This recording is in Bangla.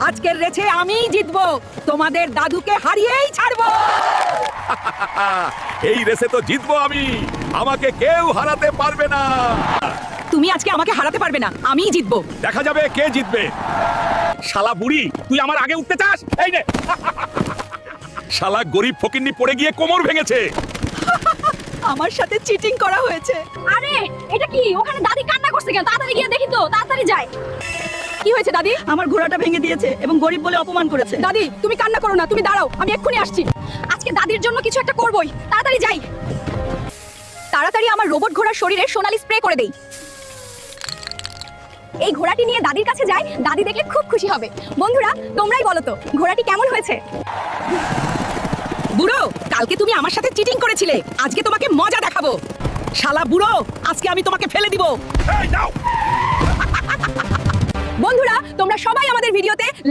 আজকের রেছে আমিই জিতবো, তোমাদের দাদুকে হারিয়েই ছাড়বো। এই রেসে তো জিতবো আমি, আমাকে কেউ হারাতে পারবে না। তুমি আজকে আমাকে হারাতে পারবে না, আমিই জিতবো। দেখা যাবে কে জিতবে। শালা বুড়ি, তুই আমার আগে উঠতে চাস? এই নে। শালা গরিব ফকিন্নি পড়ে গিয়ে কোমর ভেঙেছে। আমার সাথে চিটিং করা হয়েছে। আরে এটা কি? ওখানে দাদি কান্না করছে কেন? তাড়াতাড়ি গিয়ে দেখি তো, তাড়াতাড়ি যাই। কি হয়েছে দাদি? আমার ঘোড়াটা ভেঙে দিয়েছে এবং গরিব বলে অপমান করেছে। দাদি তুমি কান্না করো না, তুমি দাঁড়াও, আমি এক্ষুনি আসছি। আজকে দাদির জন্য কিছু একটা করবই, তাড়াতাড়ি যাই। তাড়াতাড়ি আমার রোবট ঘোড়ার শরীরে সোনালি স্প্রে করে দেই। এই ঘোড়াটি নিয়ে দাদির কাছে যাই, দাদি দেখলে খুব খুশি হবে। বন্ধুরা তোমরাই বলো তো ঘোড়াটি কেমন হয়েছে? বুড়ো, কালকে তুমি আমার সাথে চিটিং করেছিলে, আজকে তোমাকে মজা দেখাবো। শালা বুড়ো, আজকে আমি তোমাকে ফেলে দিব। এই নাও। বন্ধুরা তোমরা সবাই আমাদের ভিডিওতে